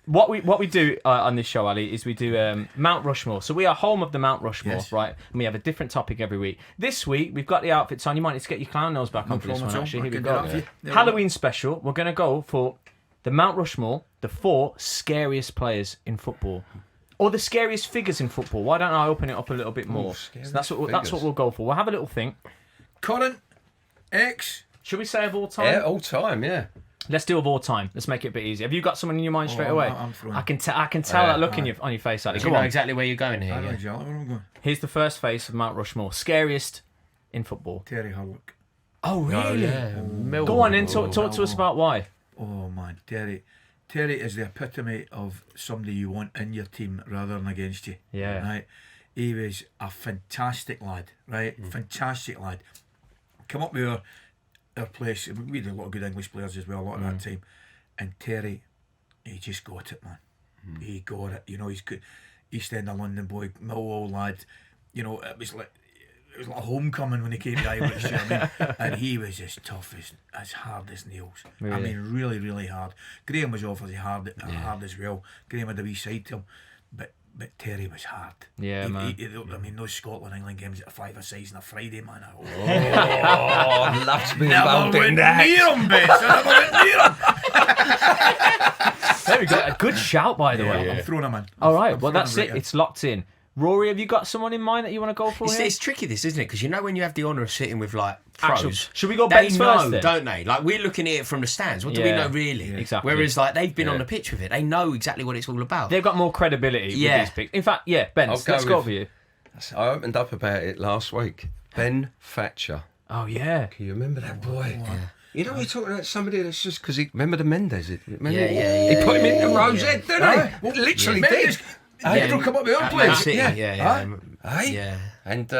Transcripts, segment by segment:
What we do on this show, Ali, is we do Mount Rushmore. So we are home of the Mount Rushmore, right? And we have a different topic every week. This week, we've got the outfits on. You might need to get your clown nose back on for this one, actually. Here we go. Halloween special. We're going to go for the Mount Rushmore, the 4 scariest players in football. Or the scariest figures in football. Why don't I open it up a little bit more? So that's what we'll go for. We'll have a little think. Current, ex. Should we say of all time? Yeah, all time, yeah. Let's do of all time. Let's make it a bit easier. Have you got someone in your mind straight away? I can tell that look on your face, Ali. Do you know exactly where you're going here? I know exactly where I'm going. Here's the first face of Mount Rushmore. Scariest in football. Terry Hurlock. Oh, really? Yeah. Go on in. Talk to us about why. Oh, man. Terry is the epitome of somebody you want in your team rather than against you. Yeah. Right? He was a fantastic lad, right? Fantastic lad. Come up with our place. We had a lot of good English players as well, a lot of that time. And Terry, he just got it, man. He got it. You know, he's good. East End of London boy, Millwall lad. You know, it was like homecoming when he came to Irish. You know what I mean? And he was as tough as hard as nails. Really? I mean, really, really hard. Graham was obviously hard as well. Graham had a wee side to him, but Terry was hard. Yeah, man. I mean, those Scotland-England games at 5-a-side on a Friday, man. I'd love to be involved in that. There we go. A good shout, by the way. I'm throwing him in. All right, well, that's it. It's locked in. Rory, have you got someone in mind that you want to go for here? It's tricky, this, isn't it? Because you know when you have the honour of sitting with, like, pros... Should we go Ben's first, then? Don't they? Like, we're looking at it from the stands. What do we know, really? Yeah. Exactly. Whereas, like, they've been on the pitch with it. They know exactly what it's all about. They've got more credibility with these picks. In fact, Ben, let's go for you. I opened up about it last week. Ben Thatcher. Oh, yeah. Can you remember that boy? Yeah. You know, we're talking about somebody that's just because he... Remember the Mendes? Remember? Yeah. He put him in the Rosette, didn't he? Literally did. He'll come up with our place. Yeah. And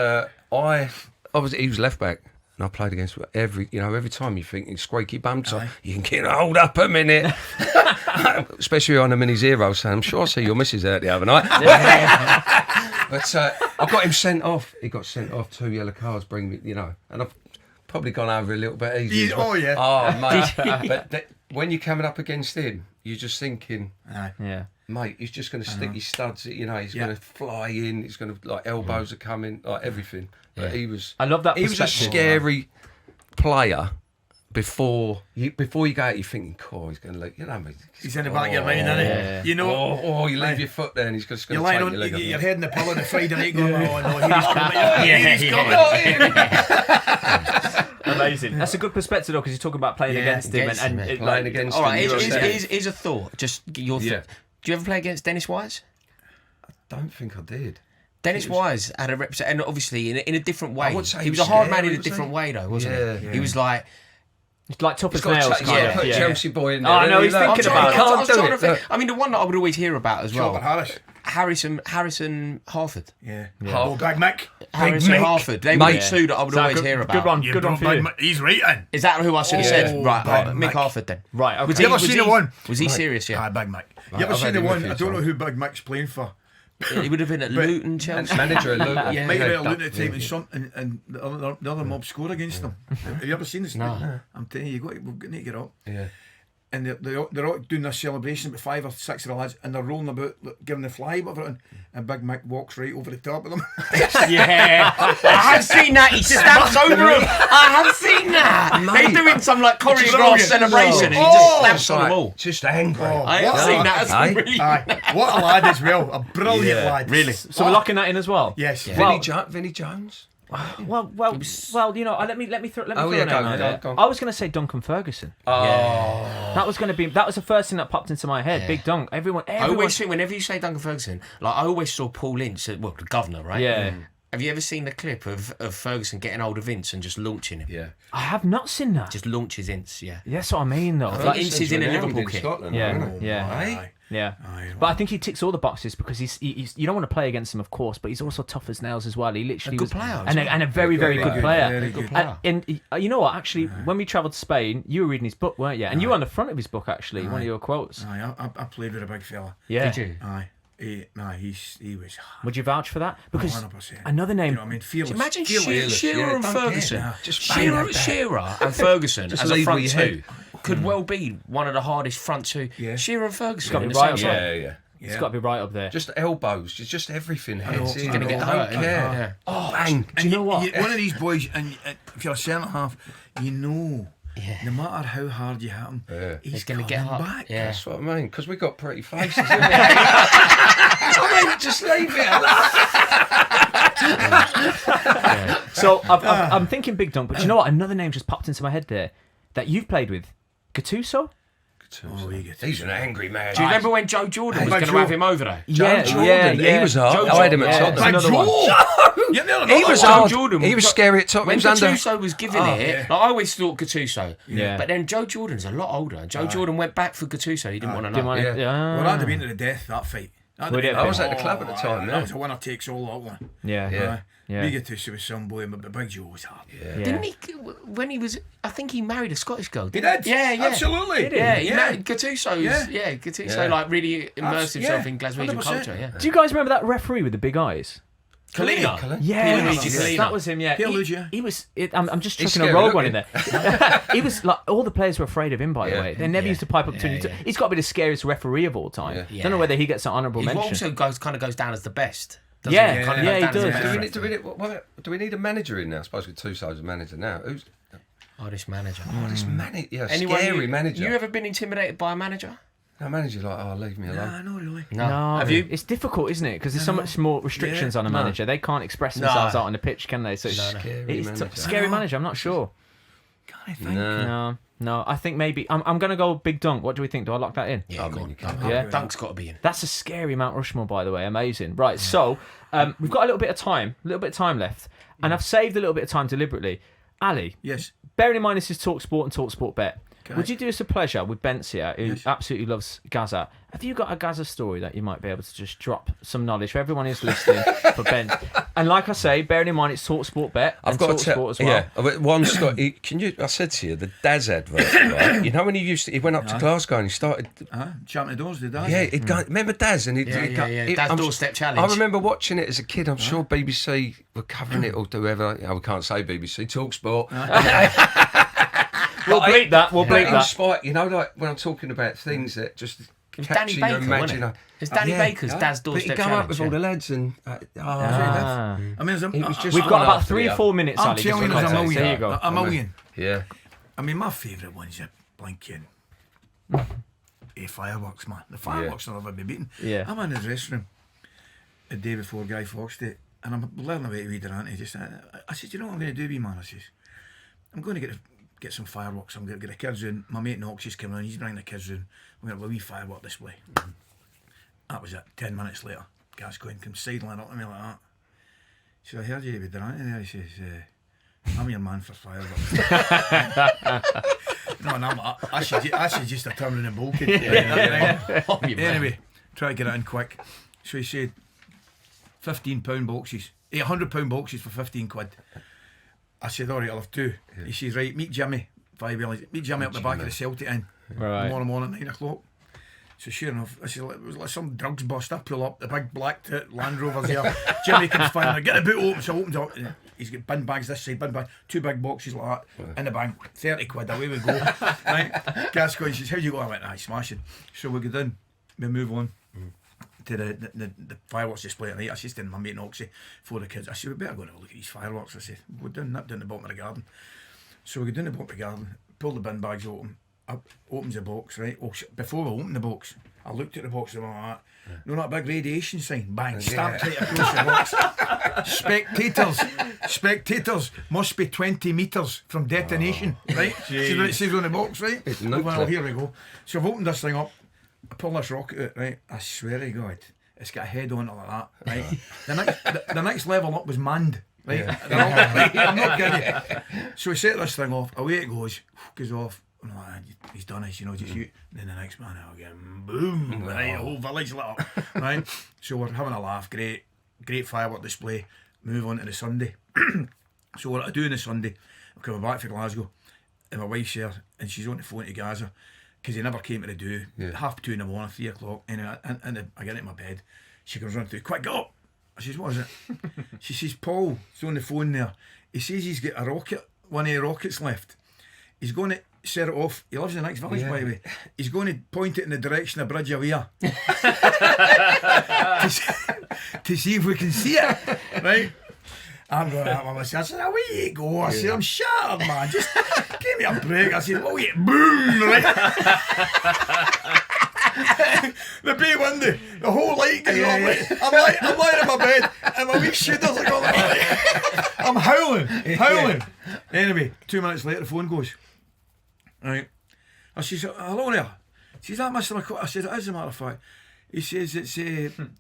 I obviously he was left back, and I played against every time you think he's squeaky bum, so you can get hold up a minute, especially on a mini zero. So I'm sure I see your missus out the other night. But I got him sent off. He got sent off 2 yellow cards, bring me, and I've probably gone over a little bit easy. Oh yeah. Oh mate, but when you're coming up against him, you're just thinking, mate, he's just going to stick his studs. He's going to fly in. He's going to elbows are coming, everything. But he was. I love that. He was a scary player. Before you go out, you're thinking, he's going to he's in the back of your mind, isn't he? You know. You leave your foot there, and he's just going to take your leg. Your head in the pillow on a Friday night, going, oh no, he's coming. Amazing. That's a good perspective, though, because you're talking about playing against him and playing against him. All right, here's a thought. Just your thought. Do you ever play against Dennis Wise? I don't think I did. Dennis Wise had a represent, and obviously in a different way. I would say he was a hard man in a different way, though, wasn't he? He was like. It's like tough as nails. Put Chelsea boy in there. Oh, I know, he's thinking about it. I mean, the one that I would always hear about as well. Harrison Harford. Yeah. Oh, Big Mick. Harrison Harford. They were the two that I would always hear about. Good one for you. He's right in. Is that who I should have said? Right, Mick Harford then. Right, okay. You ever seen the one? Was he serious, yeah? Big Mick. You ever seen the one? I don't know who Big Mick's playing for. He would have been at Luton, Chelsea. Manager at Luton. Might have been at Luton at the time, and the other mob scored against them. Have you ever seen this? No. I'm telling you, we've got to get up. Yeah. And they're all doing this celebration with 5 or 6 of the lads, and they're rolling about, giving the fly over, and Big Mick walks right over the top of them. Yeah, I have seen that. He stamps over them. I have seen that. They're doing some choreographed celebration, and he just stamps on them all. Just angry. I have seen that. That's really what a lad as well. A brilliant lad. Really. So we're locking that in as well. Yes. Vinnie Jones. Well, let me throw a name out. Go on. I was going to say Duncan Ferguson. That was the first thing that popped into my head. Big Dunk. Everyone. I always think whenever you say Duncan Ferguson, I always saw Paul Lynch, the governor, right? Yeah. Have you ever seen the clip of Ferguson getting hold of Ince and just launching him? Yeah. I have not seen that. Just launches Ince, yeah. That's what I mean, though. I think Ince is in a Liverpool kit. Scotland, Yeah. But I think he ticks all the boxes because he's you don't want to play against him, of course, but he's also tough as nails as well. He literally was and a very, very good player. Very good player. And you know what? Actually, when we travelled to Spain, you were reading his book, weren't you? And you were on the front of his book, actually, one of your quotes. I played with a big fella. Yeah. Did you? Aye. He was. Would you vouch for that? Because 100%. another name. You know what I mean? Fearless. Imagine Fearless. Shearer and Ferguson. Yeah. Shearer and Ferguson as a front two. could well be one of the hardest front two. Yeah. Shearer and Ferguson. got to in be the right same up time. there. Yeah. It's got to be right up there. Just elbows, just everything. Heads in. He's gonna get don't hurt, isn't he? care. Yeah. Oh, bang. Do you know what? One of these boys, and if you're a centre half, you know, no matter how hard you hit him, he's going to coming get up. back. Yeah. That's what I mean, because we got pretty faces, haven't we? I mean, just leave it alone. So I'm thinking Big Dunk, but you know what? Another name just popped into my head there that you've played with, Gattuso. Oh, He's an angry man. Do you remember when Joe Jordan was going to have him over there? Yeah, Jordan, he was hard. I had him at Tottenham. Another one. He was Joe hard. Jordan. He was scary at Tottenham. When He was under. Gattuso was giving it, like, I always thought Gattuso. Yeah. But then Joe Jordan's a lot older. Joe Jordan went back for Gattuso. He didn't want to know. Well, that'd have been to the death, that fight. I was at the club at the time. That was a winner takes all, that one. Yeah. We get to with some boy, but Big Joe was hard. Didn't he? When he was, I think he married a Scottish girl. He did. Yeah. Absolutely. Yeah, he married Gattuso. Gattuso like really immersed himself in Glaswegian 100%. culture. Yeah. Do you guys remember that referee with the big eyes? Kalina. Yeah, Pierluigi Collina. that was him. Yeah, Pierluigi. he was. I'm just He's chucking a scary rogue one in looking. there. He was like all the players were afraid of him. By the Yeah. way, they never used to pipe up to him. He's got to be the scariest referee of all time. Yeah. Don't know whether he gets an honourable He mention. also goes down as the best. Yeah, Kind of yeah, goes he down as does. the Do best. do we need a manager in now? I suppose with Gattuso's a manager now. Who's This manager. this manager? Yeah, Anyone scary manager. You ever been intimidated by a manager? No, manager's like, oh, leave me alone. Nah, not really. No, Have you? It's difficult, isn't it? Because there's so much more restrictions on a manager. They can't express themselves out on the pitch, can they? So it's Scary manager. scary manager. I'm not sure. Can't I think? No. I think maybe I'm going to go Big Dunk. What do we think? Do I lock that in? Yeah, I mean, you can. Yeah. Dunk's got to be in. That's a scary Mount Rushmore, by the way. Amazing. Right, so we've got a little bit of time left, and I've saved a little bit of time deliberately. Ali, Yes. bearing in mind this is TalkSport and TalkSport Bet, Okay. would you do us a pleasure with Bence here, who Yes. absolutely loves Gazza? Have you got a Gazza story that you might be able to just drop some knowledge for everyone who's listening for Bence? And like I say, bearing in mind it's TalkSport Bet and I've got to TalkSport as well. Yeah, but one story. Can you? I said to you, the Daz advert. Right? You know when he went up to Glasgow and he started. Jumping the doors, did that? Yeah, he'd go, remember Daz? And Dad's doorstep challenge. I remember watching it as a kid. I'm sure BBC were covering it or do whatever. We can't say BBC, TalkSport. We'll bleep that. We'll bleep that. Inspired, you know, like when I'm talking about things that just It was capture Danny your Baker, wasn't imagination. it? It's Danny Baker's Dad's But he'd doorstep go challenge. up with all the lads and. I mean, It was just We've got about after 3 or you. 4 minutes, I'm Ali. just telling for you, there's a context. million. There you go. A million. Yeah. I mean, my favourite one's a blinking fireworks, man. The fireworks will never be beaten. Yeah. I'm in his dressing room the day before Guy Fawkes Day, and I'm learning about wee Durante. I said, you know what I'm going to do, wee man? I says, I'm going to get some fireworks. I'm going to get the kids in. My mate Knox is coming in. He's bringing the kids in. We're going to have a wee firework display. That was it. 10 minutes later, Gascoigne comes sidling up to me like that. So I heard you with Durante there. He says, I'm your man for fireworks. No, and I should just have turned in and bolted. Anyway, try to get it in quick. So he said, £15 boxes, £100 boxes for 15 quid. I said, all right, I'll have two. He says, right, meet Jimmy. Meet Jimmy up the back of the Celtic Inn. Right. Tomorrow morning at 9 o'clock. So sure enough, I said, it was like some drugs bust. I pull up, the big black Land Rover's there. Jimmy comes finally, get the boot open. So I opened up. He's got bin bags this side, bin bag, 2 big boxes like that, in the bank, 30 quid, away we go. Right? Gascoigne says, how you go? I went, aye, smashing. So we go down, we move on to the fireworks display at night. I said to my mate Noxie, for the kids, I said, we better go and have a look at these fireworks. I said, go down, nip down the bottom of the garden. So we go down the bottom of the garden, pull the bin bags open, opens the box, right? Oh, before we open the box, I looked at the box and went like that. No, that big radiation sign, bang, stamped right across the box. Spectators must be 20 metres from detonation, right? See what it says on the box, right? Well, here we go. So I've opened this thing up, I pull this rocket out, right? I swear to God, it's got a head on it like that, right? The next level up was manned, right? I'm not kidding you. So we set this thing off, away it goes off. He's done it, you know, just you. And then the next man, I'll get boom, right? The whole village lit up, right? So we're having a laugh, great firework display. Move on to the Sunday. So what I do on the Sunday, I'm coming back from Glasgow, and my wife's here, and she's on the phone to Gazza, because he never came to the do. 2:30 in the morning, 3 o'clock, anyway, and I get into my bed. She comes running through, quick, get up! I says, what is it? She says, Paul, it's on the phone there. He says he's got one of the rockets left. he's going to set it off. He lives in the next village, by the way. He's going to point it in the direction of Bridge of Weir to see if we can see it, right? I'm going at him. I said, away you go. I said, I'm shattered, man. Just give me a break. I said, oh, wait, boom, right? The bay window, the whole light goes on. Right? I'm lying in my bed, and my wee shooters are going like, I'm howling. Anyway, 2 minutes later, the phone goes. Right. I says, hello there. She says, that Mr. McCoist? I said, it is, as a matter of fact. He says, it's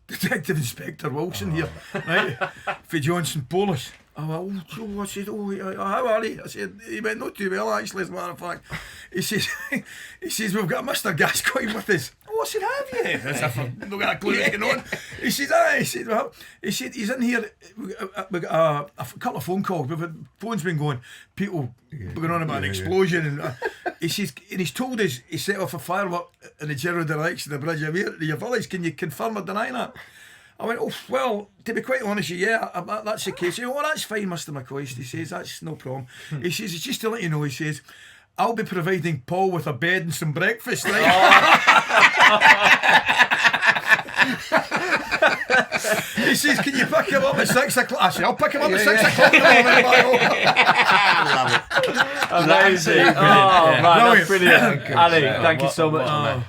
Detective Inspector Wilson here, right, for Johnson Police. I went, oh, Joe. I said, how are you? I said, he went, not too well, actually, as a matter of fact. He says, we've got Mr. Gascoigne with us. Oh, I said, have you? As if I've not got a clue what's going on. He says, aye. He said, he's in here. We got a couple of phone calls. Phone's been going. People going on about an explosion. And he says, and he's told us he set off a firework in the general direction of the Bridge of Weir to your village. Can you confirm or deny that? I went, oh, well, to be quite honest with you, yeah, that's the case. He said, oh, that's fine, Mr. McCoist. He says, that's no problem. He says, it's just to let you know, he says, I'll be providing Paul with a bed and some breakfast, right? He says, can you pick him up at 6 o'clock? I said, I'll pick him up at 6 o'clock in the morning. Amazing. Oh, man, that's brilliant. Ali, thank you so much.